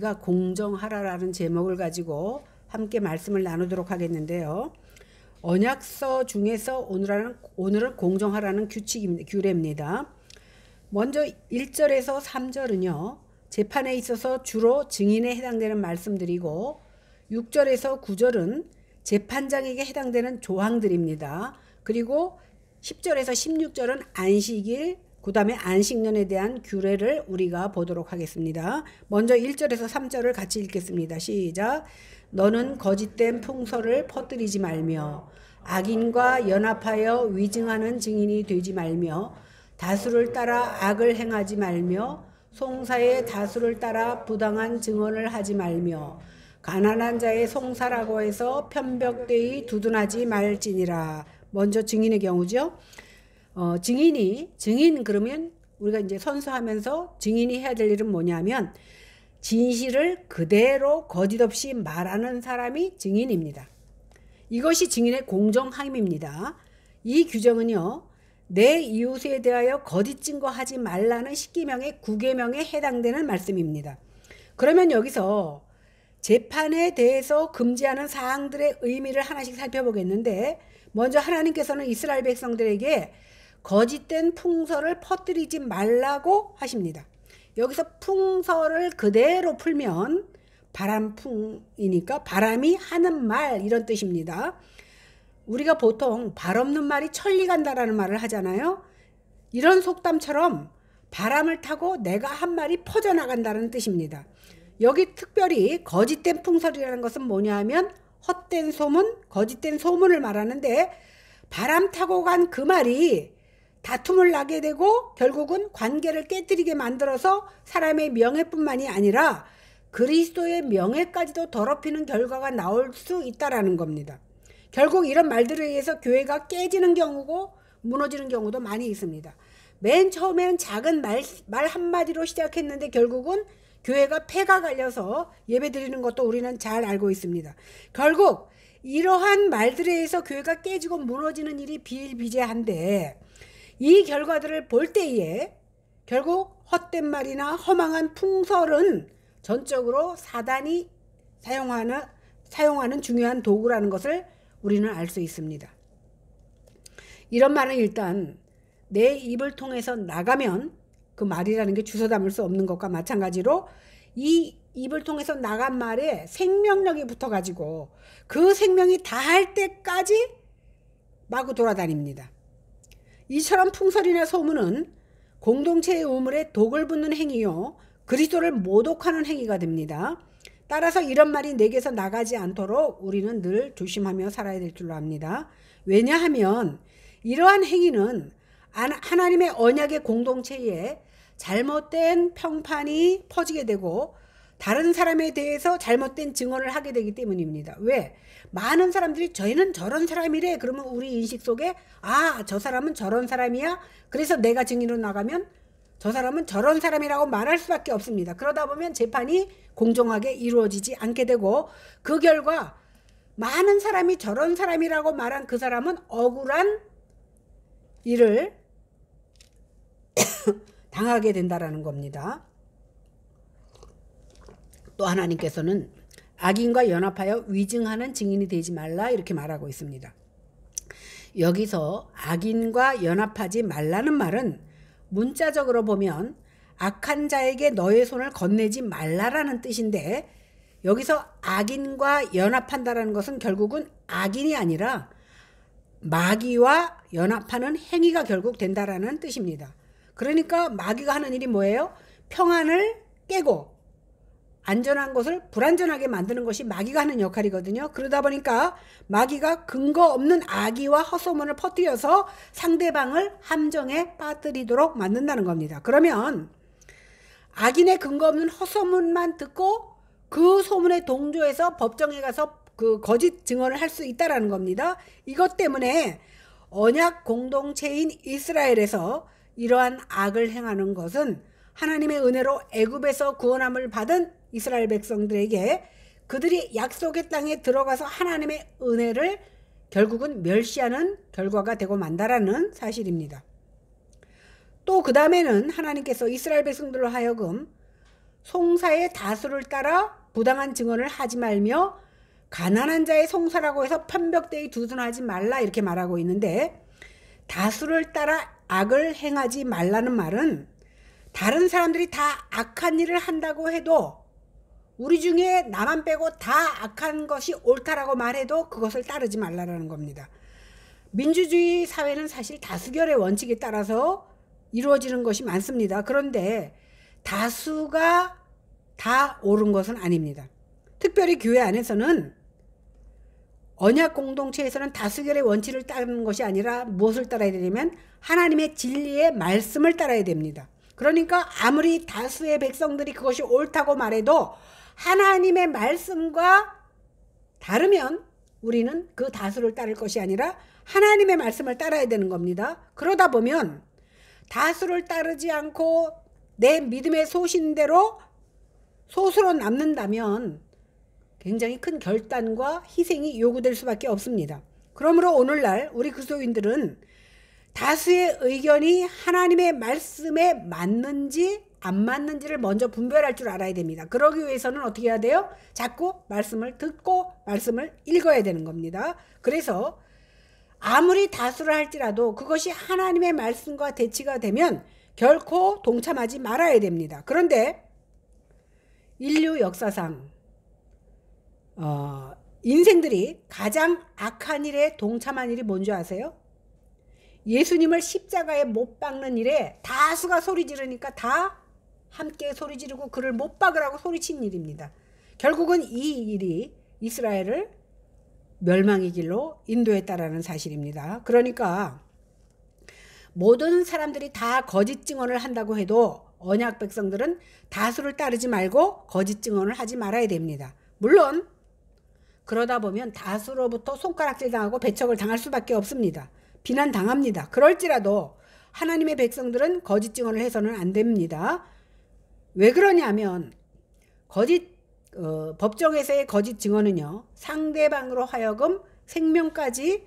우리가 공정하라라는 제목을 가지고 함께 말씀을 나누도록 하겠는데요. 언약서 중에서 오늘은 공정하라는 규례입니다. 먼저 1절에서 3절은요. 재판에 있어서 주로 증인에 해당되는 말씀들이고 6절에서 9절은 재판장에게 해당되는 조항들입니다. 그리고 10절에서 16절은 안식일, 그 다음에 안식년에 대한 규례를 우리가 보도록 하겠습니다. 먼저 1절에서 3절을 같이 읽겠습니다. 시작. 너는 거짓된 풍설을 퍼뜨리지 말며 악인과 연합하여 위증하는 증인이 되지 말며 다수를 따라 악을 행하지 말며 송사의 다수를 따라 부당한 증언을 하지 말며 가난한 자의 송사라고 해서 편벽되이 두둔하지 말지니라. 먼저 증인의 경우죠. 증인 그러면 우리가 이제 선서하면서 증인이 해야 될 일은 뭐냐면 진실을 그대로 거짓 없이 말하는 사람이 증인입니다. 이것이 증인의 공정함입니다. 이 규정은요. 내 이웃에 대하여 거짓 증거하지 말라는 10계명의 9계명에 해당되는 말씀입니다. 그러면 여기서 재판에 대해서 금지하는 사항들의 의미를 하나씩 살펴보겠는데 먼저 하나님께서는 이스라엘 백성들에게 거짓된 풍설을 퍼뜨리지 말라고 하십니다. 여기서 풍설을 그대로 풀면 바람풍이니까 바람이 하는 말 이런 뜻입니다. 우리가 보통 발 없는 말이 천리 간다라는 말을 하잖아요. 이런 속담처럼 바람을 타고 내가 한 말이 퍼져나간다는 뜻입니다. 여기 특별히 거짓된 풍설이라는 것은 뭐냐면 헛된 소문, 거짓된 소문을 말하는데 바람 타고 간 그 말이 다툼을 나게 되고 결국은 관계를 깨뜨리게 만들어서 사람의 명예뿐만이 아니라 그리스도의 명예까지도 더럽히는 결과가 나올 수 있다라는 겁니다. 결국 이런 말들에 의해서 교회가 깨지는 경우고 무너지는 경우도 많이 있습니다. 맨 처음에는 작은 말 한마디로 시작했는데 결국은 교회가 폐가 갈려서 예배드리는 것도 우리는 잘 알고 있습니다. 결국 이러한 말들에 의해서 교회가 깨지고 무너지는 일이 비일비재한데 이 결과들을 볼 때에 결국 헛된 말이나 허망한 풍설은 전적으로 사단이 사용하는 중요한 도구라는 것을 우리는 알 수 있습니다. 이런 말은 일단 내 입을 통해서 나가면 그 말이라는 게 주워 담을 수 없는 것과 마찬가지로 이 입을 통해서 나간 말에 생명력이 붙어가지고 그 생명이 다할 때까지 마구 돌아다닙니다. 이처럼 풍설이나 소문은 공동체의 우물에 독을 붓는 행위요. 그리스도를 모독하는 행위가 됩니다. 따라서 이런 말이 내게서 나가지 않도록 우리는 늘 조심하며 살아야 될 줄로 압니다. 왜냐하면 이러한 행위는 하나님의 언약의 공동체에 잘못된 평판이 퍼지게 되고 다른 사람에 대해서 잘못된 증언을 하게 되기 때문입니다. 왜? 많은 사람들이 저희는 저런 사람이래. 그러면 우리 인식 속에 저 사람은 저런 사람이야. 그래서 내가 증인으로 나가면 저 사람은 저런 사람이라고 말할 수밖에 없습니다. 그러다 보면 재판이 공정하게 이루어지지 않게 되고 그 결과 많은 사람이 저런 사람이라고 말한 그 사람은 억울한 일을 당하게 된다라는 겁니다. 또 하나님께서는 악인과 연합하여 위증하는 증인이 되지 말라 이렇게 말하고 있습니다. 여기서 악인과 연합하지 말라는 말은 문자적으로 보면 악한 자에게 너의 손을 건네지 말라라는 뜻인데 여기서 악인과 연합한다라는 것은 결국은 악인이 아니라 마귀와 연합하는 행위가 결국 된다라는 뜻입니다. 그러니까 마귀가 하는 일이 뭐예요? 평안을 깨고 안전한 것을 불안전하게 만드는 것이 마귀가 하는 역할이거든요. 그러다 보니까 마귀가 근거 없는 악의와 헛소문을 퍼뜨려서 상대방을 함정에 빠뜨리도록 만든다는 겁니다. 그러면 악인의 근거 없는 헛소문만 듣고 그 소문에 동조해서 법정에 가서 그 거짓 증언을 할 수 있다는 겁니다. 이것 때문에 언약 공동체인 이스라엘에서 이러한 악을 행하는 것은 하나님의 은혜로 애굽에서 구원함을 받은 이스라엘 백성들에게 그들이 약속의 땅에 들어가서 하나님의 은혜를 결국은 멸시하는 결과가 되고 만다라는 사실입니다. 또 그 다음에는 하나님께서 이스라엘 백성들로 하여금 송사의 다수를 따라 부당한 증언을 하지 말며 가난한 자의 송사라고 해서 편벽되이 두둔하지 말라 이렇게 말하고 있는데, 다수를 따라 악을 행하지 말라는 말은 다른 사람들이 다 악한 일을 한다고 해도 우리 중에 나만 빼고 다 악한 것이 옳다라고 말해도 그것을 따르지 말라라는 겁니다. 민주주의 사회는 사실 다수결의 원칙에 따라서 이루어지는 것이 많습니다. 그런데 다수가 다 옳은 것은 아닙니다. 특별히 교회 안에서는, 언약 공동체에서는 다수결의 원칙을 따르는 것이 아니라 무엇을 따라야 되냐면 하나님의 진리의 말씀을 따라야 됩니다. 그러니까 아무리 다수의 백성들이 그것이 옳다고 말해도 하나님의 말씀과 다르면 우리는 그 다수를 따를 것이 아니라 하나님의 말씀을 따라야 되는 겁니다. 그러다 보면 다수를 따르지 않고 내 믿음의 소신대로 소수로 남는다면 굉장히 큰 결단과 희생이 요구될 수밖에 없습니다. 그러므로 오늘날 우리 그리스도인들은 다수의 의견이 하나님의 말씀에 맞는지 안 맞는지를 먼저 분별할 줄 알아야 됩니다. 그러기 위해서는 어떻게 해야 돼요? 자꾸 말씀을 듣고 말씀을 읽어야 되는 겁니다. 그래서 아무리 다수를 할지라도 그것이 하나님의 말씀과 대치가 되면 결코 동참하지 말아야 됩니다. 그런데 인류 역사상 인생들이 가장 악한 일에 동참한 일이 뭔지 아세요? 예수님을 십자가에 못 박는 일에 다수가 소리 지르니까 다 함께 소리 지르고 그를 못 박으라고 소리친 일입니다. 결국은 이 일이 이스라엘을 멸망의 길로 인도했다라는 사실입니다. 그러니까 모든 사람들이 다 거짓 증언을 한다고 해도 언약 백성들은 다수를 따르지 말고 거짓 증언을 하지 말아야 됩니다. 물론 그러다 보면 다수로부터 손가락질 당하고 배척을 당할 수밖에 없습니다. 비난당합니다. 그럴지라도 하나님의 백성들은 거짓 증언을 해서는 안 됩니다. 왜 그러냐면 법정에서의 거짓 증언은요, 상대방으로 하여금 생명까지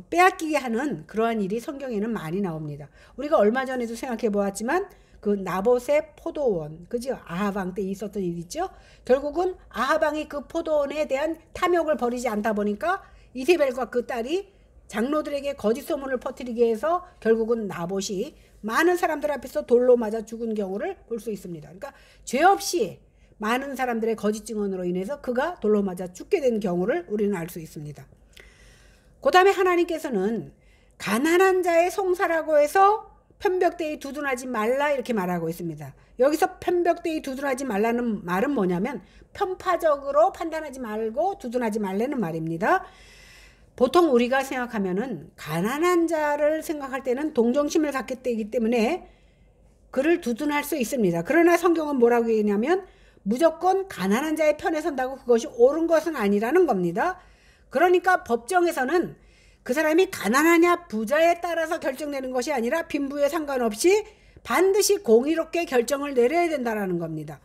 빼앗기게 하는 그러한 일이 성경에는 많이 나옵니다. 우리가 얼마 전에도 생각해 보았지만 그 나봇의 포도원, 그죠? 아하방 때 있었던 일이죠. 결국은 아하방이 그 포도원에 대한 탐욕을 버리지 않다 보니까 이세벨과 그 딸이 장로들에게 거짓 소문을 퍼뜨리게 해서 결국은 나봇이 많은 사람들 앞에서 돌로 맞아 죽은 경우를 볼 수 있습니다. 그러니까 죄 없이 많은 사람들의 거짓 증언으로 인해서 그가 돌로 맞아 죽게 된 경우를 우리는 알 수 있습니다. 그 다음에 하나님께서는 가난한 자의 송사라고 해서 편벽되이 두둔하지 말라 이렇게 말하고 있습니다. 여기서 편벽되이 두둔하지 말라는 말은 뭐냐면 편파적으로 판단하지 말고 두둔하지 말라는 말입니다. 보통 우리가 생각하면은 가난한 자를 생각할 때는 동정심을 갖게 되기 때문에 그를 두둔할 수 있습니다. 그러나 성경은 뭐라고 얘기냐면 무조건 가난한 자의 편에 선다고 그것이 옳은 것은 아니라는 겁니다. 그러니까 법정에서는 그 사람이 가난하냐 부자에 따라서 결정되는 것이 아니라 빈부에 상관없이 반드시 공의롭게 결정을 내려야 된다는 겁니다.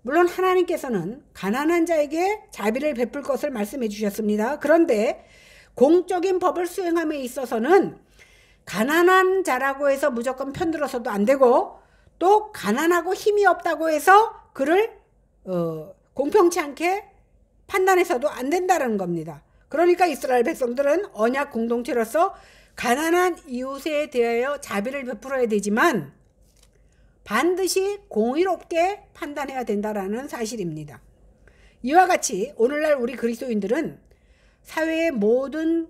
물론 하나님께서는 가난한 자에게 자비를 베풀 것을 말씀해 주셨습니다. 그런데 공적인 법을 수행함에 있어서는 가난한 자라고 해서 무조건 편들어서도 안 되고 또 가난하고 힘이 없다고 해서 그를 공평치 않게 판단해서도 안 된다는 겁니다. 그러니까 이스라엘 백성들은 언약 공동체로서 가난한 이웃에 대하여 자비를 베풀어야 되지만 반드시 공의롭게 판단해야 된다는 사실입니다. 이와 같이 오늘날 우리 그리스도인들은 사회의 모든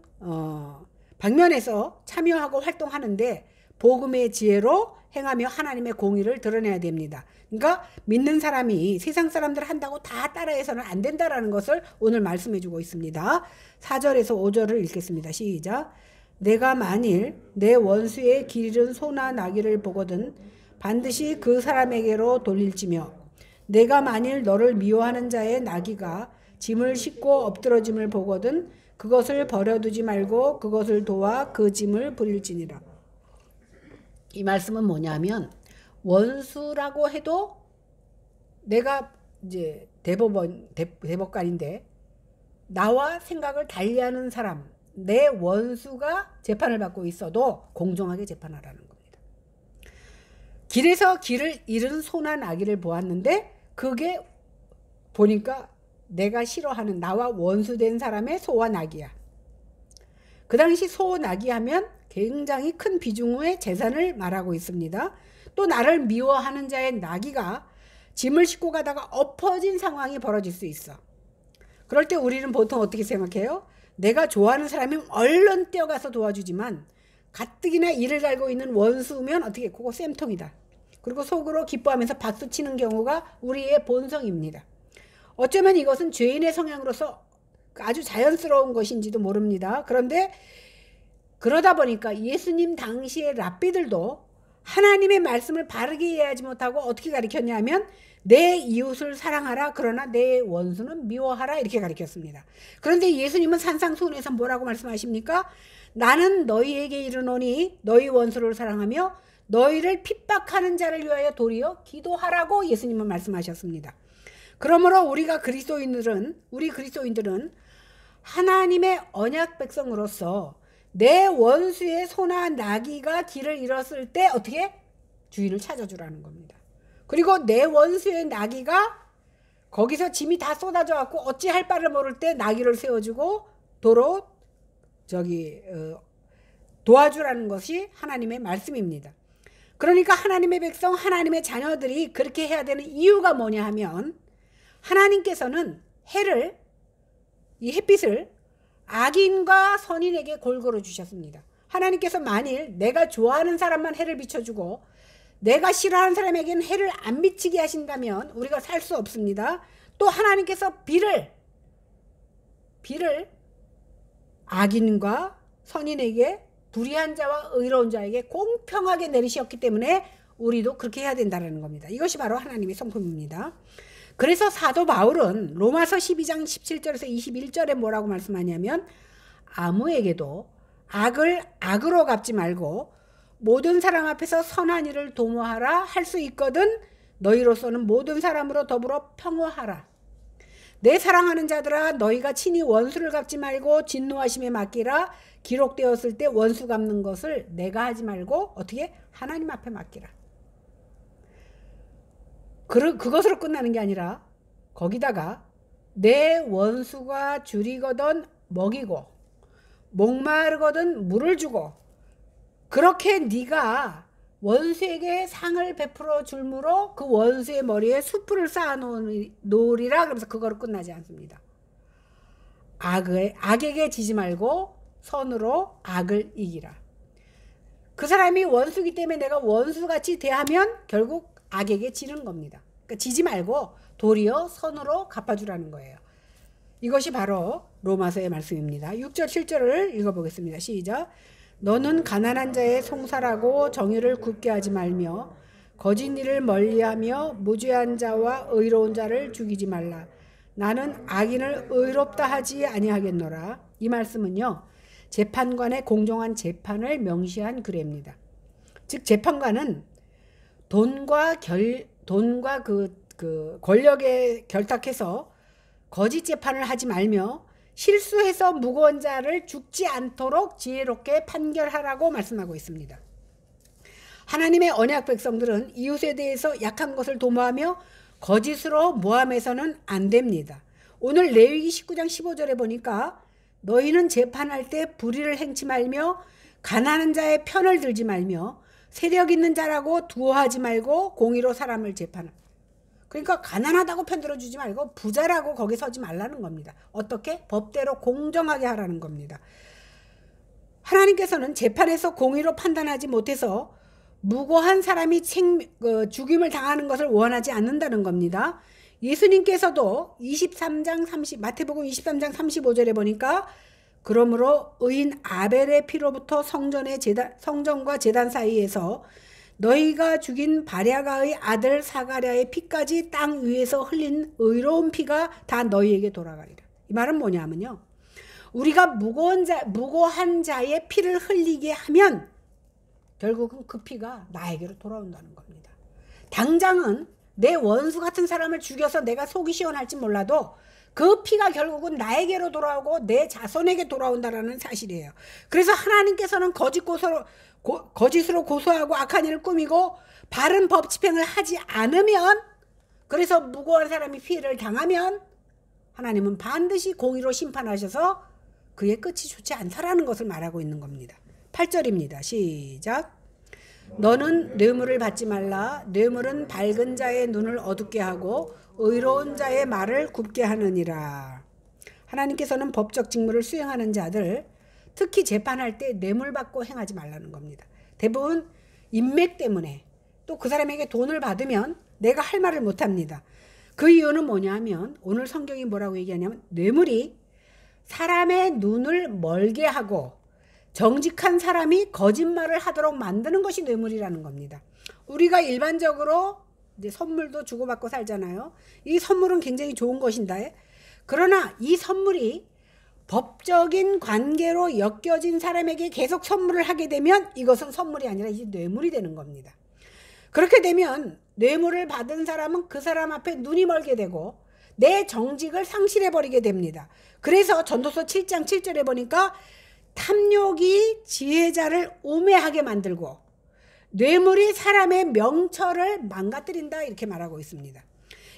방면에서 참여하고 활동하는데 복음의 지혜로 행하며 하나님의 공의를 드러내야 됩니다. 그러니까 믿는 사람이 세상 사람들 한다고 다 따라해서는 안 된다는 것을 오늘 말씀해 주고 있습니다. 4절에서 5절을 읽겠습니다. 시작. 내가 만일 내 원수의 길 잃은 소나 나귀를 보거든 반드시 그 사람에게로 돌릴지며 내가 만일 너를 미워하는 자의 나귀가 짐을 싣고 엎드러짐을 보거든 그것을 버려두지 말고 그것을 도와 그 짐을 부릴지니라. 이 말씀은 뭐냐면 원수라고 해도 내가 이제 대법관인데 나와 생각을 달리하는 사람, 내 원수가 재판을 받고 있어도 공정하게 재판하라는 겁니다. 길에서 길을 잃은 소나 나귀를 보았는데 그게 보니까 내가 싫어하는 나와 원수된 사람의 소와 낙이야. 그 당시 소, 낙이 하면 굉장히 큰 비중의 재산을 말하고 있습니다. 또 나를 미워하는 자의 낙이가 짐을 싣고 가다가 엎어진 상황이 벌어질 수 있어. 그럴 때 우리는 보통 어떻게 생각해요? 내가 좋아하는 사람이면 얼른 뛰어가서 도와주지만 가뜩이나 이를 갈고 있는 원수면 어떻게, 그거 쌤통이다. 그리고 속으로 기뻐하면서 박수치는 경우가 우리의 본성입니다. 어쩌면 이것은 죄인의 성향으로서 아주 자연스러운 것인지도 모릅니다. 그런데 그러다 보니까 예수님 당시의 랍비들도 하나님의 말씀을 바르게 이해하지 못하고 어떻게 가르쳤냐면 내 이웃을 사랑하라, 그러나 내 원수는 미워하라, 이렇게 가르쳤습니다. 그런데 예수님은 산상수훈에서 뭐라고 말씀하십니까? 나는 너희에게 이르노니 너희 원수를 사랑하며 너희를 핍박하는 자를 위하여 도리어 기도하라고 예수님은 말씀하셨습니다. 그러므로 우리 그리스도인들은 하나님의 언약 백성으로서 내 원수의 소나 나귀가 길을 잃었을 때 어떻게? 주인을 찾아주라는 겁니다. 그리고 내 원수의 나귀가 거기서 짐이 다 쏟아져 갖고 어찌할 바를 모를 때 나귀를 세워주고 도로 도와주라는 것이 하나님의 말씀입니다. 그러니까 하나님의 백성, 하나님의 자녀들이 그렇게 해야 되는 이유가 뭐냐 하면 하나님께서는 이 햇빛을 악인과 선인에게 골고루 주셨습니다. 하나님께서 만일 내가 좋아하는 사람만 해를 비춰주고 내가 싫어하는 사람에게는 해를 안 비치게 하신다면 우리가 살 수 없습니다. 또 하나님께서 비를 악인과 선인에게 불의한 자와 의로운 자에게 공평하게 내리셨기 때문에 우리도 그렇게 해야 된다는 겁니다. 이것이 바로 하나님의 성품입니다. 그래서 사도 바울은 로마서 12장 17절에서 21절에 뭐라고 말씀하냐면 아무에게도 악을 악으로 갚지 말고 모든 사람 앞에서 선한 일을 도모하라. 할 수 있거든 너희로서는 모든 사람으로 더불어 평화하라. 내 사랑하는 자들아, 너희가 친히 원수를 갚지 말고 진노하심에 맡기라. 기록되었을 때 원수 갚는 것을 내가 하지 말고 어떻게? 하나님 앞에 맡기라. 그것으로 끝나는 게 아니라 거기다가 내 원수가 줄이거든 먹이고 목마르거든 물을 주고 그렇게 네가 원수에게 상을 베풀어 줄므로 그 원수의 머리에 수풀을 쌓아 놓으리라. 그러면서 그거로 끝나지 않습니다. 악에게 지지 말고 선으로 악을 이기라. 그 사람이 원수기 때문에 내가 원수같이 대하면 결국 악에게 지는 겁니다. 그러니까 지지 말고 도리어 선으로 갚아주라는 거예요. 이것이 바로 로마서의 말씀입니다. 6절 7절을 읽어보겠습니다. 시작. 너는 가난한 자의 송사라고 정의를 굽게 하지 말며 거짓 일을 멀리하며 무죄한 자와 의로운 자를 죽이지 말라. 나는 악인을 의롭다 하지 아니하겠노라. 이 말씀은요, 재판관의 공정한 재판을 명시한 규례입니다. 즉 재판관은 돈과 그 권력에 결탁해서 거짓 재판을 하지 말며 실수해서 무고한 자를 죽지 않도록 지혜롭게 판결하라고 말씀하고 있습니다. 하나님의 언약 백성들은 이웃에 대해서 약한 것을 도모하며 거짓으로 모함해서는 안 됩니다. 오늘 레위기 19장 15절에 보니까 너희는 재판할 때 불의를 행치 말며 가난한 자의 편을 들지 말며 세력 있는 자라고 두어하지 말고 공의로 사람을 재판하라. 그러니까 가난하다고 편들어주지 말고 부자라고 거기 서지 말라는 겁니다. 어떻게? 법대로 공정하게 하라는 겁니다. 하나님께서는 재판에서 공의로 판단하지 못해서 무고한 사람이 죽임을 당하는 것을 원하지 않는다는 겁니다. 예수님께서도 마태복음 23장 35절에 보니까 그러므로 의인 아벨의 피로부터 성전과 제단 사이에서 너희가 죽인 바랴가의 아들 사가랴의 피까지 땅 위에서 흘린 의로운 피가 다 너희에게 돌아가리라. 이 말은 뭐냐면요, 우리가 무고한 자의 피를 흘리게 하면 결국은 그 피가 나에게로 돌아온다는 겁니다. 당장은 내 원수 같은 사람을 죽여서 내가 속이 시원할지 몰라도 그 피가 결국은 나에게로 돌아오고 내 자손에게 돌아온다는 사실이에요. 그래서 하나님께서는 거짓으로 고소하고 악한 일을 꾸미고 바른 법 집행을 하지 않으면 그래서 무고한 사람이 피해를 당하면 하나님은 반드시 공의로 심판하셔서 그의 끝이 좋지 않다라는 것을 말하고 있는 겁니다. 8절입니다. 시작. 너는 뇌물을 받지 말라. 뇌물은 밝은 자의 눈을 어둡게 하고 의로운 자의 말을 굽게 하느니라. 하나님께서는 법적 직무를 수행하는 자들, 특히 재판할 때 뇌물 받고 행하지 말라는 겁니다. 대부분 인맥 때문에 또 그 사람에게 돈을 받으면 내가 할 말을 못합니다. 그 이유는 뭐냐면 오늘 성경이 뭐라고 얘기하냐면 뇌물이 사람의 눈을 멀게 하고 정직한 사람이 거짓말을 하도록 만드는 것이 뇌물이라는 겁니다. 우리가 일반적으로 이제 선물도 주고받고 살잖아요. 이 선물은 굉장히 좋은 것인데, 그러나 이 선물이 법적인 관계로 엮여진 사람에게 계속 선물을 하게 되면 이것은 선물이 아니라 이제 뇌물이 되는 겁니다. 그렇게 되면 뇌물을 받은 사람은 그 사람 앞에 눈이 멀게 되고 내 정직을 상실해버리게 됩니다. 그래서 전도서 7장 7절에 보니까 탐욕이 지혜자를 우매하게 만들고 뇌물이 사람의 명철을 망가뜨린다 이렇게 말하고 있습니다.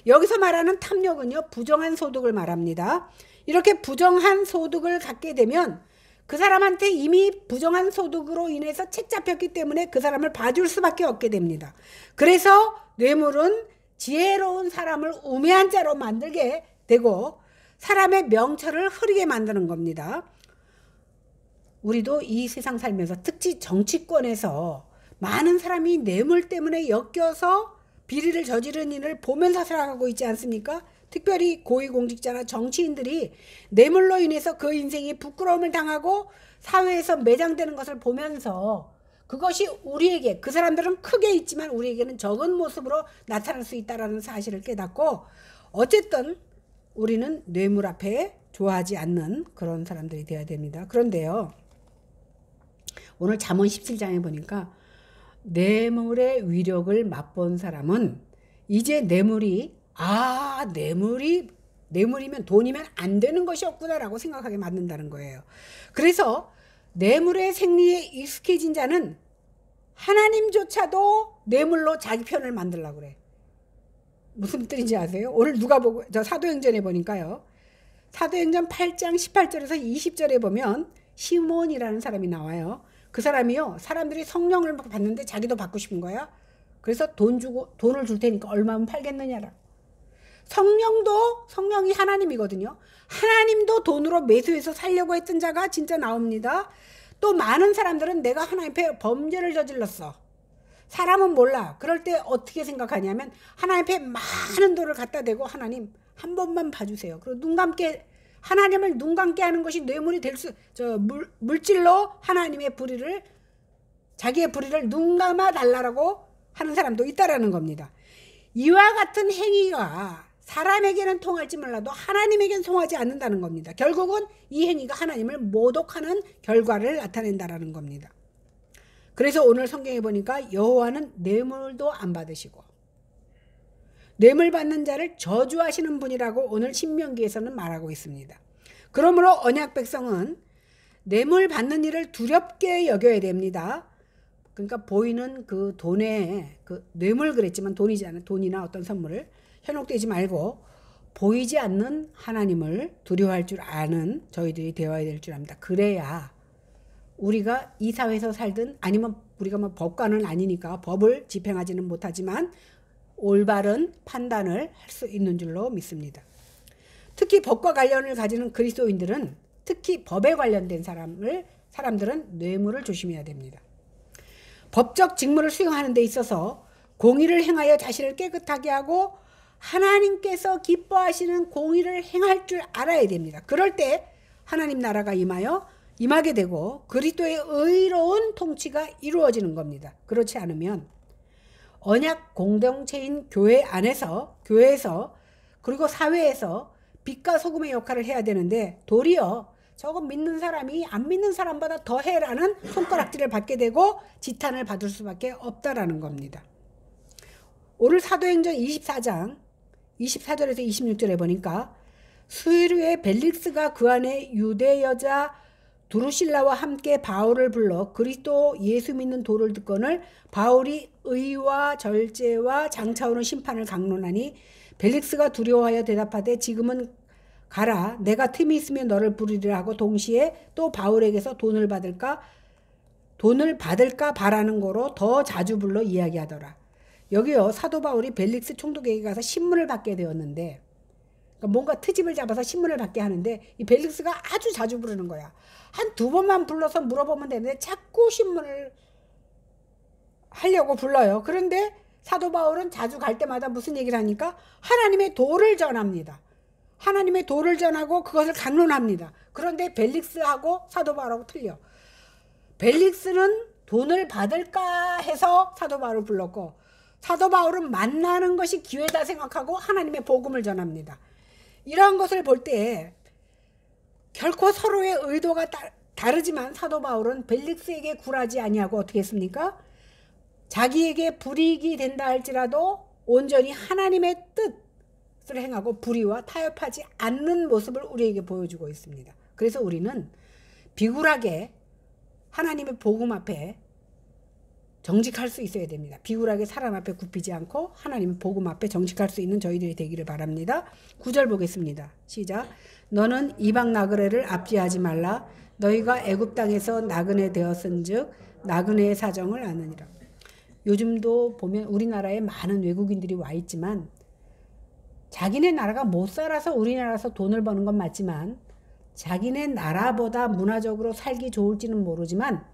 여기서 말하는 탐욕은요, 부정한 소득을 말합니다. 이렇게 부정한 소득을 갖게 되면 그 사람한테 이미 부정한 소득으로 인해서 책 잡혔기 때문에 그 사람을 봐줄 수밖에 없게 됩니다. 그래서 뇌물은 지혜로운 사람을 우매한 자로 만들게 되고 사람의 명철을 흐리게 만드는 겁니다. 우리도 이 세상 살면서 특히 정치권에서 많은 사람이 뇌물 때문에 엮여서 비리를 저지른 일을 보면서 살아가고 있지 않습니까? 특별히 고위공직자나 정치인들이 뇌물로 인해서 그 인생이 부끄러움을 당하고 사회에서 매장되는 것을 보면서 그것이 우리에게, 그 사람들은 크게 있지만 우리에게는 적은 모습으로 나타날 수 있다는 사실을 깨닫고 어쨌든 우리는 뇌물 앞에 좋아하지 않는 그런 사람들이 되어야 됩니다. 그런데요, 오늘 잠언 17장에 보니까 뇌물의 위력을 맛본 사람은 이제 뇌물이면 돈이면 안 되는 것이 없구나라고 생각하게 만든다는 거예요. 그래서 뇌물의 생리에 익숙해진 자는 하나님조차도 뇌물로 자기 편을 만들려고 그래. 무슨 뜻인지 아세요? 오늘 저 사도행전에 보니까요. 사도행전 8장 18절에서 20절에 보면 시몬이라는 사람이 나와요. 그 사람이요, 사람들이 성령을 받는데 자기도 받고 싶은 거야. 그래서 돈을 줄 테니까 얼마면 팔겠느냐라. 성령이 하나님이거든요. 하나님도 돈으로 매수해서 살려고 했던 자가 진짜 나옵니다. 또 많은 사람들은 내가 하나님 앞에 범죄를 저질렀어. 사람은 몰라. 그럴 때 어떻게 생각하냐면 하나님 앞에 많은 돈을 갖다 대고 하나님 한 번만 봐주세요. 그리고 하나님을 눈 감게 하는 것이 뇌물이 물질로 하나님의 자기의 불의를 눈 감아 달라고 하는 사람도 있다라는 겁니다. 이와 같은 행위가 사람에게는 통할지 몰라도 하나님에게는 통하지 않는다는 겁니다. 결국은 이 행위가 하나님을 모독하는 결과를 나타낸다라는 겁니다. 그래서 오늘 성경에 보니까 여호와는 뇌물도 안 받으시고 뇌물 받는 자를 저주하시는 분이라고 오늘 신명기에서는 말하고 있습니다. 그러므로 언약 백성은 뇌물 받는 일을 두렵게 여겨야 됩니다. 그러니까 보이는 그 돈에, 뇌물 그랬지만 돈이잖아요. 돈이나 어떤 선물을 현혹되지 말고 보이지 않는 하나님을 두려워할 줄 아는 저희들이 되어야 될 줄 압니다. 그래야 우리가 이 사회에서 살든 아니면 우리가 법관은 아니니까 법을 집행하지는 못하지만 올바른 판단을 할 수 있는 줄로 믿습니다. 특히 법과 관련을 가지는 그리스도인들은, 특히 법에 관련된 사람들은 뇌물을 조심해야 됩니다. 법적 직무를 수행하는 데 있어서 공의를 행하여 자신을 깨끗하게 하고 하나님께서 기뻐하시는 공의를 행할 줄 알아야 됩니다. 그럴 때 하나님 나라가 임하게 되고 그리스도의 의로운 통치가 이루어지는 겁니다. 그렇지 않으면 언약 공동체인 교회에서 그리고 사회에서 빛과 소금의 역할을 해야 되는데 도리어 저거 믿는 사람이 안 믿는 사람보다 더 해라는 손가락질을 받게 되고 지탄을 받을 수밖에 없다라는 겁니다. 오늘 사도행전 24장 24절에서 26절에 보니까 수르의 벨릭스가 그 안에 유대 여자 두루실라와 함께 바울을 불러 그리스도 예수 믿는 도를 듣거늘 바울이 의와 절제와 장차오는 심판을 강론하니 벨릭스가 두려워하여 대답하되 지금은 가라. 내가 틈이 있으면 너를 부르리라 하고 동시에 또 바울에게서 돈을 받을까 바라는 거로 더 자주 불러 이야기하더라. 여기요, 사도 바울이 벨릭스 총독에게 가서 신문을 받게 되었는데, 그러니까 뭔가 트집을 잡아서 신문을 받게 하는데 이 벨릭스가 아주 자주 부르는 거야. 한 2번만 불러서 물어보면 되는데 자꾸 신문을 하려고 불러요. 그런데 사도 바울은 자주 갈 때마다 무슨 얘기를 하니까 하나님의 도를 전합니다. 하나님의 도를 전하고 그것을 강론합니다. 그런데 벨릭스하고 사도 바울하고 틀려. 벨릭스는 돈을 받을까 해서 사도 바울을 불렀고, 사도 바울은 만나는 것이 기회다 생각하고 하나님의 복음을 전합니다. 이러한 것을 볼 때 결코 서로의 의도가 다르지만 사도 바울은 벨릭스에게 굴하지 아니하고 어떻게 했습니까? 자기에게 불이익이 된다 할지라도 온전히 하나님의 뜻을 행하고 불의와 타협하지 않는 모습을 우리에게 보여주고 있습니다. 그래서 우리는 비굴하게 하나님의 복음 앞에 정직할 수 있어야 됩니다. 비굴하게 사람 앞에 굽히지 않고 하나님의 복음 앞에 정직할 수 있는 저희들이 되기를 바랍니다. 9절 보겠습니다. 시작. 너는 이방 나그네를 압제하지 말라. 너희가 애굽 땅에서 나그네 되었은즉 나그네의 사정을 아느니라. 요즘도 보면 우리나라에 많은 외국인들이 와 있지만 자기네 나라가 못 살아서 우리나라에서 돈을 버는 건 맞지만 자기네 나라보다 문화적으로 살기 좋을지는 모르지만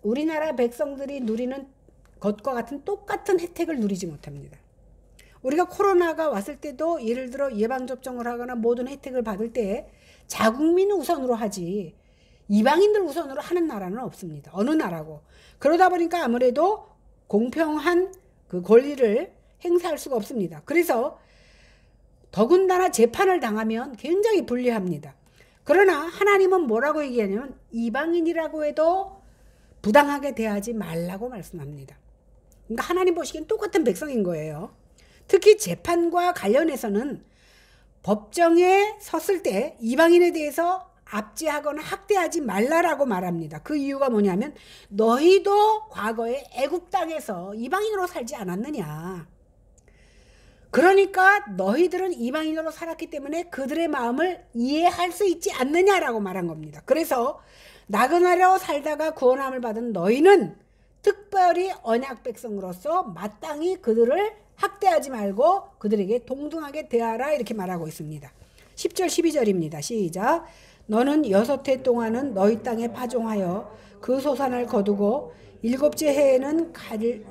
우리나라 백성들이 누리는 것과 같은 똑같은 혜택을 누리지 못합니다. 우리가 코로나가 왔을 때도 예를 들어 예방접종을 하거나 모든 혜택을 받을 때 자국민 우선으로 하지 이방인들 우선으로 하는 나라는 없습니다. 어느 나라고. 그러다 보니까 아무래도 공평한 그 권리를 행사할 수가 없습니다. 그래서 더군다나 재판을 당하면 굉장히 불리합니다. 그러나 하나님은 뭐라고 얘기하냐면 이방인이라고 해도 부당하게 대하지 말라고 말씀합니다. 그러니까 하나님 보시기엔 똑같은 백성인 거예요. 특히 재판과 관련해서는 법정에 섰을 때 이방인에 대해서 압제하거나 학대하지 말라라고 말합니다. 그 이유가 뭐냐면 너희도 과거에 애굽 땅에서 이방인으로 살지 않았느냐. 그러니까 너희들은 이방인으로 살았기 때문에 그들의 마음을 이해할 수 있지 않느냐라고 말한 겁니다. 그래서 나그네로 살다가 구원함을 받은 너희는 특별히 언약 백성으로서 마땅히 그들을 학대하지 말고 그들에게 동등하게 대하라 이렇게 말하고 있습니다. 10절 12절입니다. 시작. 너는 6해 동안은 너희 땅에 파종하여 그 소산을 거두고 7째 해에는 가를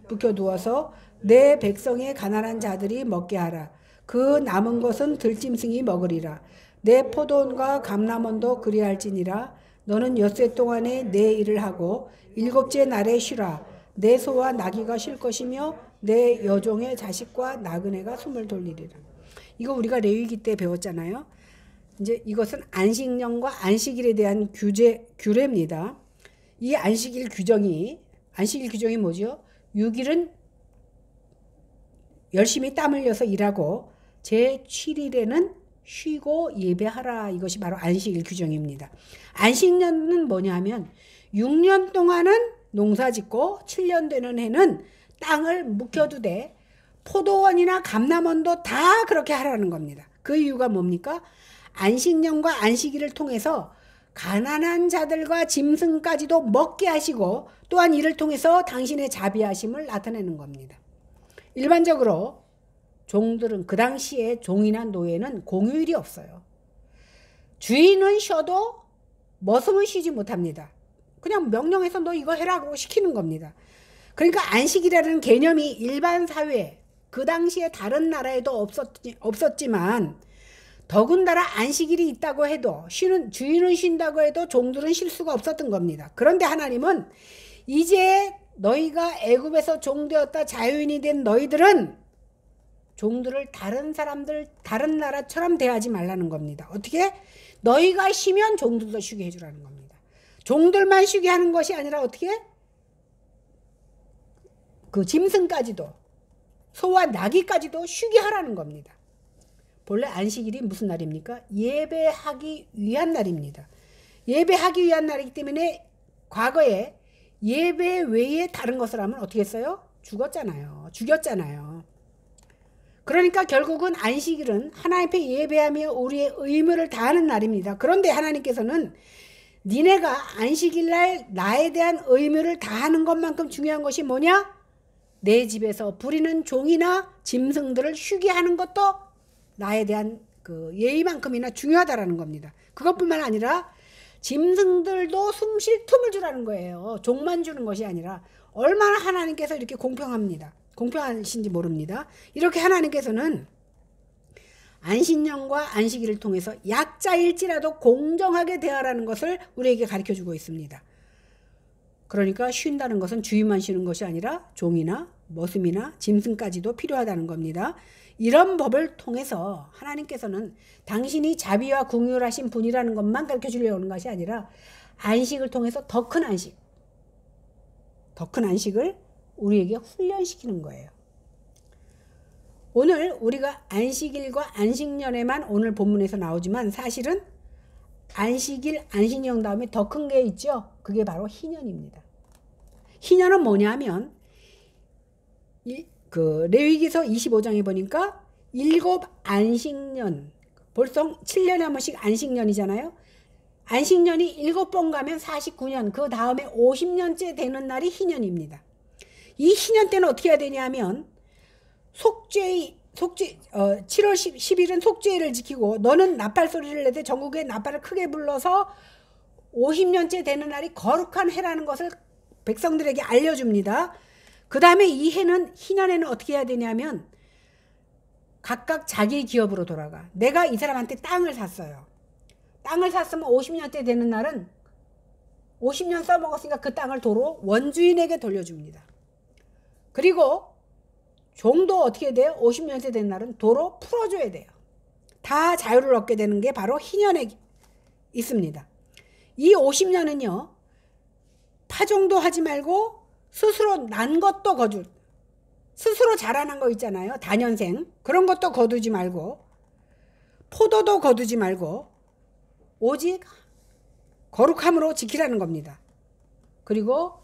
묵혀두어서 내 백성의 가난한 자들이 먹게 하라. 그 남은 것은 들짐승이 먹으리라. 내 포도원과 감람원도 그리할지니라. 너는 6해 동안에 내 일을 하고 7째 날에 쉬라. 내 소와 나귀가 쉴 것이며 내 여종의 자식과 나그네가 숨을 돌리리라. 이거 우리가 레위기 때 배웠잖아요. 이제 이것은 안식년과 안식일에 대한 규례입니다. 이 안식일 규정이 뭐죠? 6일은 열심히 땀 흘려서 일하고 제7일에는 쉬고 예배하라. 이것이 바로 안식일 규정입니다. 안식년은 뭐냐면 6년 동안은 농사짓고 7년 되는 해는 땅을 묵혀두되 포도원이나 감람원도 다 그렇게 하라는 겁니다. 그 이유가 뭡니까? 안식년과 안식일을 통해서 가난한 자들과 짐승까지도 먹게 하시고 또한 이를 통해서 당신의 자비하심을 나타내는 겁니다. 일반적으로 종들은 그 당시에 종이나 노예는 공휴일이 없어요. 주인은 쉬어도 머슴은 쉬지 못합니다. 그냥 명령해서 너 이거 해라 그러고 시키는 겁니다. 그러니까 안식이라는 개념이 일반 사회 그 당시에 다른 나라에도 없었지만 더군다나 안식일이 있다고 해도 주인은 쉰다고 해도 종들은 쉴 수가 없었던 겁니다. 그런데 하나님은 이제 너희가 애굽에서 종되었다 자유인이 된 너희들은 종들을 다른 나라처럼 대하지 말라는 겁니다. 어떻게? 너희가 쉬면 종들도 쉬게 해주라는 겁니다. 종들만 쉬게 하는 것이 아니라 어떻게? 그 짐승까지도 소와 나귀까지도 쉬게 하라는 겁니다. 본래 안식일이 무슨 날입니까? 예배하기 위한 날입니다. 예배하기 위한 날이기 때문에 과거에 예배 외에 다른 것을 하면 어떻게 했어요? 죽였잖아요. 그러니까 결국은 안식일은 하나님 앞에 예배하며 우리의 의무를 다하는 날입니다. 그런데 하나님께서는 니네가 안식일날 나에 대한 의무를 다하는 것만큼 중요한 것이 뭐냐? 내 집에서 부리는 종이나 짐승들을 쉬게 하는 것도 나에 대한 그 예의만큼이나 중요하다라는 겁니다. 그것뿐만 아니라 짐승들도 숨 쉴 틈을 주라는 거예요. 종만 주는 것이 아니라. 얼마나 하나님께서 이렇게 공평합니다. 공평하신지 모릅니다. 이렇게 하나님께서는 안식년과 안식일을 통해서 약자일지라도 공정하게 대하라는 것을 우리에게 가르쳐주고 있습니다. 그러니까 쉰다는 것은 주인만 쉬는 것이 아니라 종이나 머슴이나 짐승까지도 필요하다는 겁니다. 이런 법을 통해서 하나님께서는 당신이 자비와 긍휼하신 분이라는 것만 가르쳐주려고 하는 것이 아니라 안식을 통해서 더 큰 안식을 우리에게 훈련시키는 거예요. 오늘 우리가 안식일과 안식년에만 오늘 본문에서 나오지만 사실은 안식일, 안식년 다음에 더 큰 게 있죠. 그게 바로 희년입니다. 희년은 뭐냐면 그 레위기서 25장에 보니까 7 안식년, 벌써 7년에 한 번씩 안식년이잖아요. 안식년이 7번 가면 49년, 그 다음에 50년째 되는 날이 희년입니다. 이 희년 때는 어떻게 해야 되냐면 7월 10일은 속죄일을 지키고 너는 나팔 소리를 내되 전국에 나팔을 크게 불러서 50년째 되는 날이 거룩한 해라는 것을 백성들에게 알려줍니다. 그 다음에 이 해는 희년에는 어떻게 해야 되냐면 각각 자기 기업으로 돌아가. 내가 이 사람한테 땅을 샀어요. 땅을 샀으면 50년째 되는 날은 50년 써먹었으니까 그 땅을 도로 원주인에게 돌려줍니다. 그리고 종도 어떻게 돼요? 50년째 된 날은 도로 풀어줘야 돼요. 다 자유를 얻게 되는 게 바로 희년에 있습니다. 이 50년은요. 파종도 하지 말고 스스로 난 것도 스스로 자라난 거 있잖아요. 다년생. 그런 것도 거두지 말고 포도도 거두지 말고 오직 거룩함으로 지키라는 겁니다. 그리고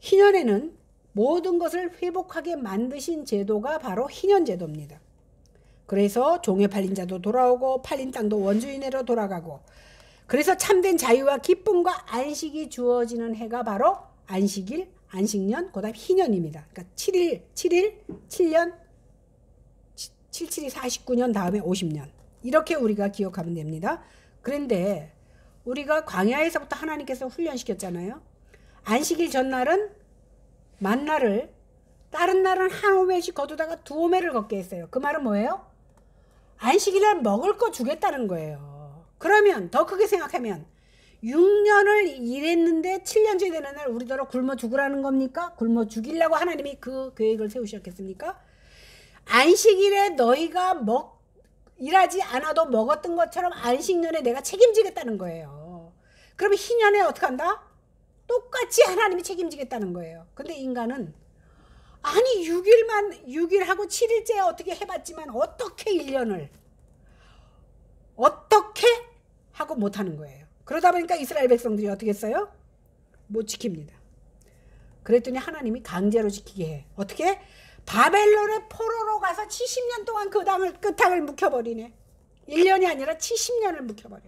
희년에는 모든 것을 회복하게 만드신 제도가 바로 희년제도입니다. 그래서 종에 팔린 자도 돌아오고 팔린 땅도 원주인으로 돌아가고 그래서 참된 자유와 기쁨과 안식이 주어지는 해가 바로 안식일, 안식년, 그 다음 희년입니다. 그러니까 7년, 77이 49년 다음에 50년. 이렇게 우리가 기억하면 됩니다. 그런데 우리가 광야에서부터 하나님께서 훈련시켰잖아요. 안식일 전날은 만나를 다른 날은 한 오멜씩 거두다가 2오멜을 걷게 했어요. 그 말은 뭐예요? 안식일날 먹을 거 주겠다는 거예요. 그러면 더 크게 생각하면 6년을 일했는데 7년째 되는 날 우리더러 굶어 죽으라는 겁니까? 굶어 죽이려고 하나님이 그 계획을 세우셨겠습니까? 안식일에 너희가 일하지 않아도 먹었던 것처럼 안식년에 내가 책임지겠다는 거예요. 그러면 희년에 어떻게 한다? 똑같이 하나님이 책임지겠다는 거예요. 근데 인간은 아니 6일하고 7일째 어떻게 해봤지만 어떻게 1년을 어떻게 하고 못하는 거예요. 그러다 보니까 이스라엘 백성들이 어떻게 했어요? 못 지킵니다. 그랬더니 하나님이 강제로 지키게 해. 어떻게? 바벨론의 포로로 가서 70년 동안 그 땅을 묵혀버리네. 1년이 아니라 70년을 묵혀버려.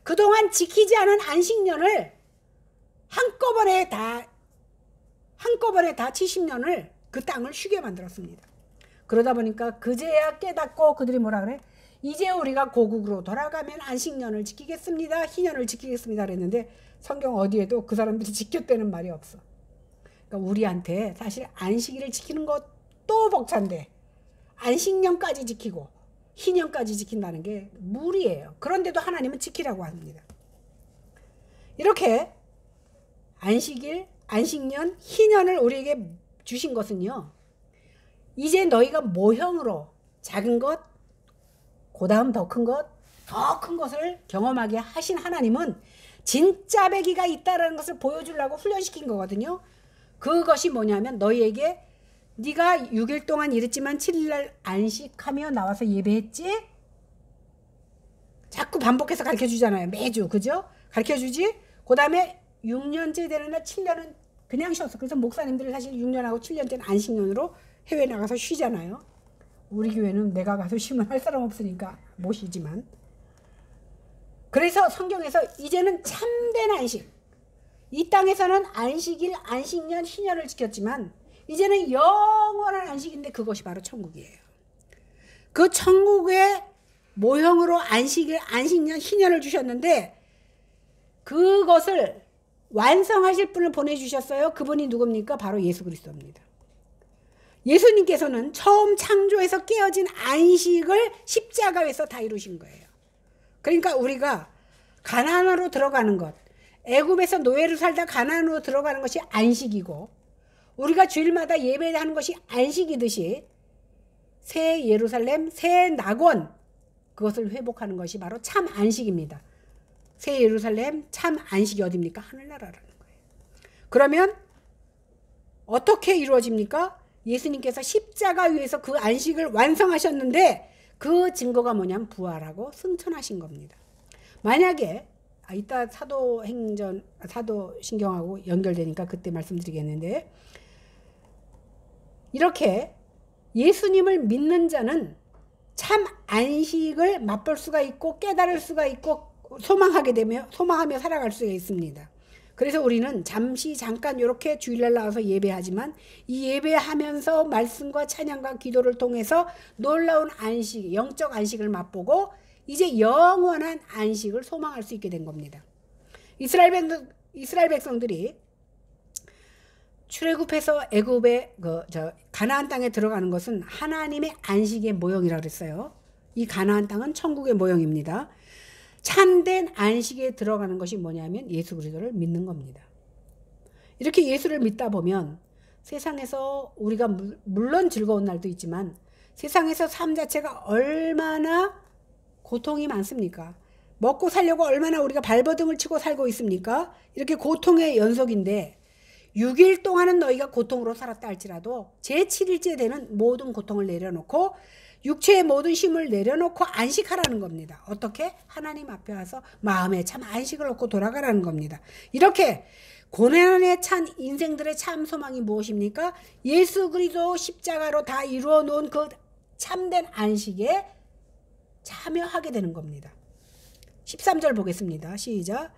그동안 지키지 않은 안식년을 한꺼번에 다 70년을 그 땅을 쉬게 만들었습니다. 그러다 보니까 그제야 깨닫고 그들이 뭐라 그래? 이제 우리가 고국으로 돌아가면 안식년을 지키겠습니다. 희년을 지키겠습니다. 그랬는데 성경 어디에도 그 사람들이 지켰다는 말이 없어. 그러니까 우리한테 사실 안식일을 지키는 것도 벅찬데 안식년까지 지키고 희년까지 지킨다는 게 무리예요. 그런데도 하나님은 지키라고 합니다. 이렇게 안식일, 안식년, 희년을 우리에게 주신 것은요. 이제 너희가 모형으로 작은 것, 그 다음 더 큰 것, 더 큰 것을 경험하게 하신 하나님은 진짜 배기가 있다는 것을 보여주려고 훈련시킨 거거든요. 그것이 뭐냐면 너희에게 네가 6일 동안 일했지만 7일날 안식하며 나와서 예배했지? 자꾸 반복해서 가르쳐주잖아요. 매주. 그죠? 가르쳐주지? 그 다음에 6년째 되는 날 7년은 그냥 쉬었어. 그래서 목사님들이 사실 6년하고 7년째는 안식년으로 해외 나가서 쉬잖아요. 우리 교회는 내가 가서 쉬면 할 사람 없으니까 못 쉬지만. 그래서 성경에서 이제는 참된 안식, 이 땅에서는 안식일, 안식년, 희년을 지켰지만 이제는 영원한 안식인데 그것이 바로 천국이에요. 그 천국의 모형으로 안식일, 안식년, 희년을 주셨는데 그것을 완성하실 분을 보내주셨어요. 그분이 누굽니까? 바로 예수 그리스도입니다. 예수님께서는 처음 창조에서 깨어진 안식을 십자가에서 다 이루신 거예요. 그러니까 우리가 가나안으로 들어가는 것, 애굽에서 노예로 살다 가나안으로 들어가는 것이 안식이고, 우리가 주일마다 예배하는 것이 안식이듯이 새 예루살렘, 새 낙원, 그것을 회복하는 것이 바로 참 안식입니다. 새 예루살렘, 참 안식이 어디입니까? 하늘나라라는 거예요. 그러면 어떻게 이루어집니까? 예수님께서 십자가 위에서 그 안식을 완성하셨는데 그 증거가 뭐냐면 부활하고 승천하신 겁니다. 만약에 이따 사도신경하고 연결되니까 그때 말씀드리겠는데, 이렇게 예수님을 믿는 자는 참 안식을 맛볼 수가 있고 깨달을 수가 있고 소망하며 살아갈 수가 있습니다. 그래서 우리는 잠깐 이렇게 주일날 나와서 예배하지만 이 예배하면서 말씀과 찬양과 기도를 통해서 놀라운 안식, 영적 안식을 맛보고 이제 영원한 안식을 소망할 수 있게 된 겁니다. 이스라엘 백성들이 출애굽해서 애굽의 가나안 땅에 들어가는 것은 하나님의 안식의 모형이라고 그랬어요. 이 가나안 땅은 천국의 모형입니다. 참된 안식에 들어가는 것이 뭐냐면 예수 그리스도를 믿는 겁니다. 이렇게 예수를 믿다 보면 세상에서 우리가 물론 즐거운 날도 있지만 세상에서 삶 자체가 얼마나 고통이 많습니까? 먹고 살려고 얼마나 우리가 발버둥을 치고 살고 있습니까? 이렇게 고통의 연속인데 6일 동안은 너희가 고통으로 살았다 할지라도 제7일째 되는 모든 고통을 내려놓고 육체의 모든 힘을 내려놓고 안식하라는 겁니다. 어떻게? 하나님 앞에 와서 마음에 참 안식을 얻고 돌아가라는 겁니다. 이렇게 고난에 찬 인생들의 참 소망이 무엇입니까? 예수 그리스도 십자가로 다 이루어 놓은 그 참된 안식에 참여하게 되는 겁니다. 13절 보겠습니다. 시작.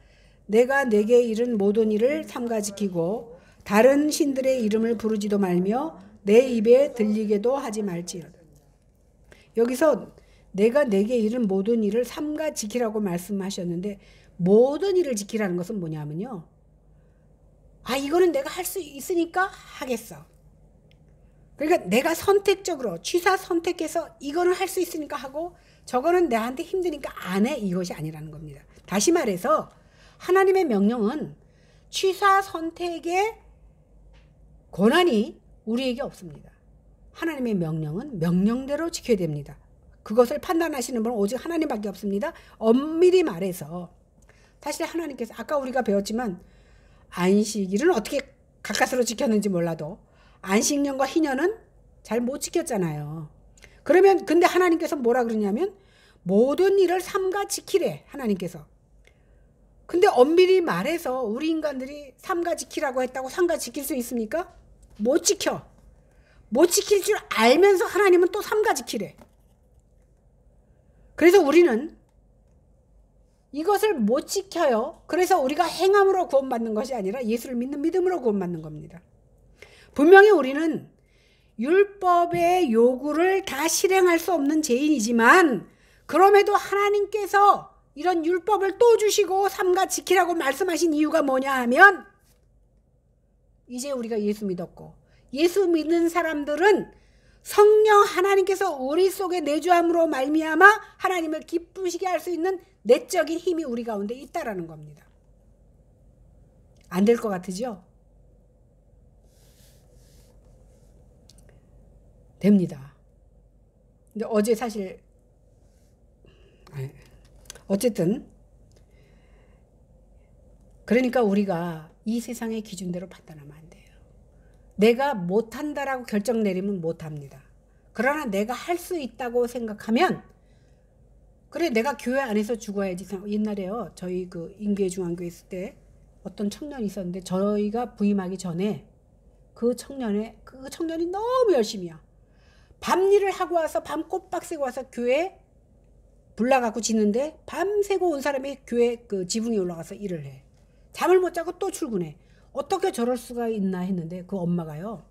내가 내게 이른 모든 일을 삼가 지키고 다른 신들의 이름을 부르지도 말며 내 입에 들리게도 하지 말지어다. 여기서 내가 내게 이른 모든 일을 삼가 지키라고 말씀하셨는데 모든 일을 지키라는 것은 뭐냐면요. 이거는 내가 할 수 있으니까 하겠어. 그러니까 내가 선택적으로 취사 선택해서 이거는 할 수 있으니까 하고 저거는 나한테 힘드니까 안 해, 이것이 아니라는 겁니다. 다시 말해서 하나님의 명령은 취사 선택의 권한이 우리에게 없습니다. 하나님의 명령은 명령대로 지켜야 됩니다. 그것을 판단하시는 분은 오직 하나님밖에 없습니다. 엄밀히 말해서 사실 하나님께서 아까 우리가 배웠지만 안식일은 어떻게 가까스로 지켰는지 몰라도 안식년과 희년은 잘 못 지켰잖아요. 그러면 근데 하나님께서 뭐라 그러냐면 모든 일을 삼가 지키래, 하나님께서. 근데 엄밀히 말해서 우리 인간들이 삼가 지키라고 했다고 삼가 지킬 수 있습니까? 못 지켜. 못 지킬 줄 알면서 하나님은 또 삼가 지키래. 그래서 우리는 이것을 못 지켜요. 그래서 우리가 행함으로 구원받는 것이 아니라 예수를 믿는 믿음으로 구원받는 겁니다. 분명히 우리는 율법의 요구를 다 실행할 수 없는 죄인이지만 그럼에도 하나님께서 이런 율법을 또 주시고 삼가 지키라고 말씀하신 이유가 뭐냐 하면 이제 우리가 예수 믿었고 예수 믿는 사람들은 성령 하나님께서 우리 속에 내주함으로 말미암아 하나님을 기쁘시게 할 수 있는 내적인 힘이 우리 가운데 있다라는 겁니다. 안 될 것 같으죠? 됩니다. 근데 어제 사실 어쨌든 그러니까 우리가 이 세상의 기준대로 판단하면 안 돼요. 내가 못한다라고 결정 내리면 못합니다. 그러나 내가 할 수 있다고 생각하면 그래 내가 교회 안에서 죽어야지. 옛날에요 저희 그 인교회 중앙교회 있을 때 어떤 청년이 있었는데 저희가 부임하기 전에 그 청년이 너무 열심히요. 밤일을 하고 와서 밤 꼬박 새고 와서 교회 불나갖고 지는데 밤새고 온 사람이 교회 그 지붕에 올라가서 일을 해. 잠을 못 자고 또 출근해. 어떻게 저럴 수가 있나 했는데 그 엄마가요.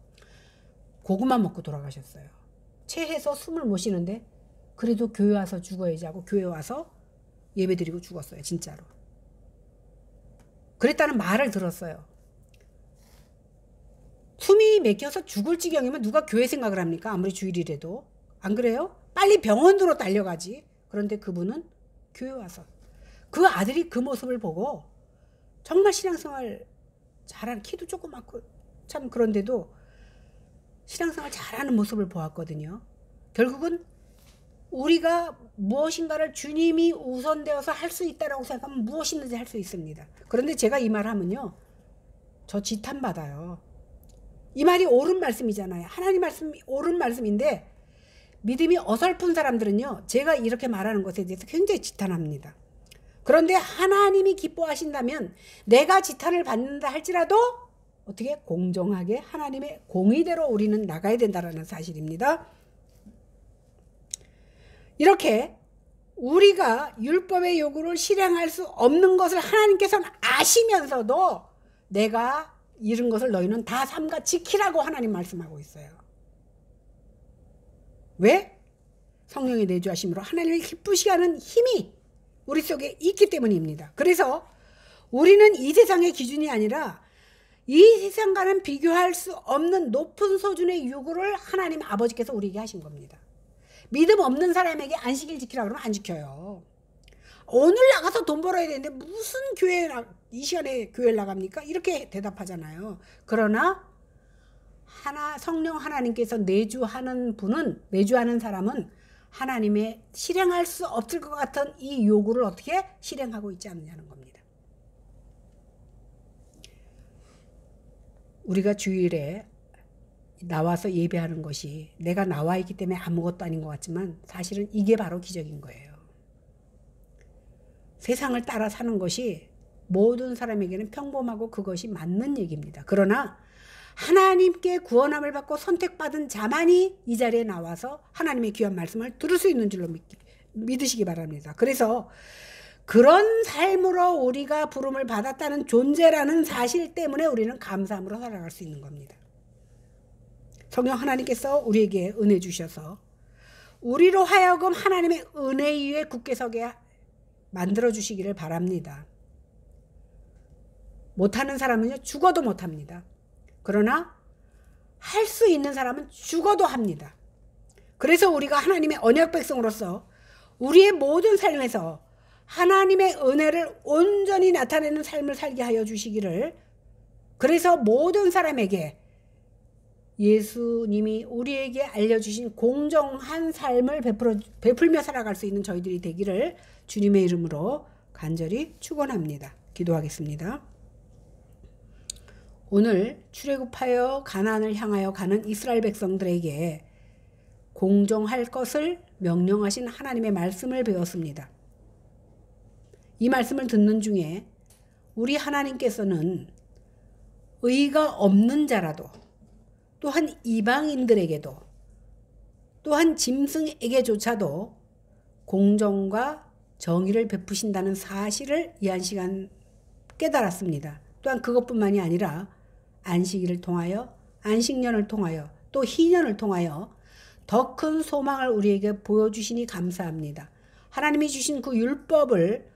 고구마 먹고 돌아가셨어요. 체해서 숨을 못 쉬는데 그래도 교회 와서 죽어야지 하고 교회 와서 예배드리고 죽었어요. 진짜로. 그랬다는 말을 들었어요. 숨이 막혀서 죽을 지경이면 누가 교회 생각을 합니까? 아무리 주일이라도. 안 그래요? 빨리 병원으로 달려가지. 그런데 그분은 교회 와서 그 아들이 그 모습을 보고 정말 신앙생활 잘하는, 키도 조그맣고 참 그런데도 신앙생활 잘하는 모습을 보았거든요. 결국은 우리가 무엇인가를 주님이 우선되어서 할 수 있다라고 생각하면 무엇이든지 할 수 있습니다. 그런데 제가 이 말 하면요, 저 지탄받아요. 이 말이 옳은 말씀이잖아요. 하나님 말씀이 옳은 말씀인데 믿음이 어설픈 사람들은요, 제가 이렇게 말하는 것에 대해서 굉장히 지탄합니다. 그런데 하나님이 기뻐하신다면 내가 지탄을 받는다 할지라도 어떻게 공정하게 하나님의 공의대로 우리는 나가야 된다는 사실입니다. 이렇게 우리가 율법의 요구를 실행할 수 없는 것을 하나님께서는 아시면서도 내가 이런 것을 너희는 다 삼가 지키라고 하나님 말씀하고 있어요. 왜? 성령의 내주하심으로 하나님을 기쁘시게 하는 힘이 우리 속에 있기 때문입니다. 그래서 우리는 이 세상의 기준이 아니라 이 세상과는 비교할 수 없는 높은 수준의 요구를 하나님 아버지께서 우리에게 하신 겁니다. 믿음 없는 사람에게 안식일 지키라고 그러면 안 지켜요. 오늘 나가서 돈 벌어야 되는데 무슨 이 시간에 교회를 나갑니까? 이렇게 대답하잖아요. 그러나 성령 하나님께서 내주하는 사람은 하나님의 실행할 수 없을 것 같은 이 요구를 어떻게 실행하고 있지 않느냐는 겁니다. 우리가 주일에 나와서 예배하는 것이 내가 나와 있기 때문에 아무것도 아닌 것 같지만 사실은 이게 바로 기적인 거예요. 세상을 따라 사는 것이 모든 사람에게는 평범하고 그것이 맞는 얘기입니다. 그러나 하나님께 구원함을 받고 선택받은 자만이 이 자리에 나와서 하나님의 귀한 말씀을 들을 수 있는 줄로 믿으시기 바랍니다. 그래서 그런 삶으로 우리가 부름을 받았다는 존재라는 사실 때문에 우리는 감사함으로 살아갈 수 있는 겁니다. 성령 하나님께서 우리에게 은혜 주셔서 우리로 하여금 하나님의 은혜 위에 굳게 서게 만들어 주시기를 바랍니다. 못하는 사람은요, 죽어도 못합니다. 그러나 할 수 있는 사람은 죽어도 합니다. 그래서 우리가 하나님의 언약 백성으로서 우리의 모든 삶에서 하나님의 은혜를 온전히 나타내는 삶을 살게 하여 주시기를, 그래서 모든 사람에게 예수님이 우리에게 알려주신 공정한 삶을 베풀며 살아갈 수 있는 저희들이 되기를 주님의 이름으로 간절히 축원합니다. 기도하겠습니다. 오늘 출애굽하여 가나안을 향하여 가는 이스라엘 백성들에게 공정할 것을 명령하신 하나님의 말씀을 배웠습니다. 이 말씀을 듣는 중에 우리 하나님께서는 의가 없는 자라도, 또한 이방인들에게도, 또한 짐승에게조차도 공정과 정의를 베푸신다는 사실을 이 한 시간 깨달았습니다. 또한 그것뿐만이 아니라 안식일을 통하여, 안식년을 통하여, 또 희년을 통하여 더 큰 소망을 우리에게 보여주시니 감사합니다. 하나님이 주신 그 율법을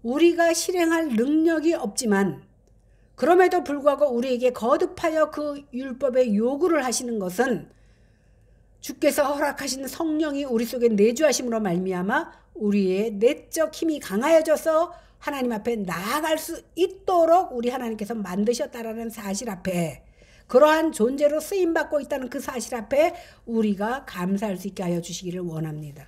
우리가 실행할 능력이 없지만 그럼에도 불구하고 우리에게 거듭하여 그 율법의 요구를 하시는 것은 주께서 허락하신 성령이 우리 속에 내주하심으로 말미암아 우리의 내적 힘이 강하여져서 하나님 앞에 나아갈 수 있도록 우리 하나님께서 만드셨다라는 사실 앞에, 그러한 존재로 쓰임받고 있다는 그 사실 앞에 우리가 감사할 수 있게 하여 주시기를 원합니다.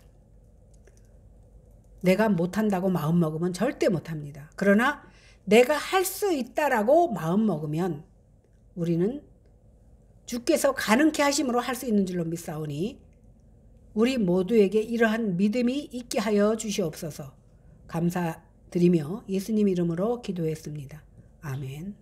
내가 못한다고 마음먹으면 절대 못합니다. 그러나 내가 할 수 있다라고 마음먹으면 우리는 주께서 가능케 하심으로 할 수 있는 줄로 믿사오니 우리 모두에게 이러한 믿음이 있게 하여 주시옵소서. 감사드리며 예수님 이름으로 기도했습니다. 아멘.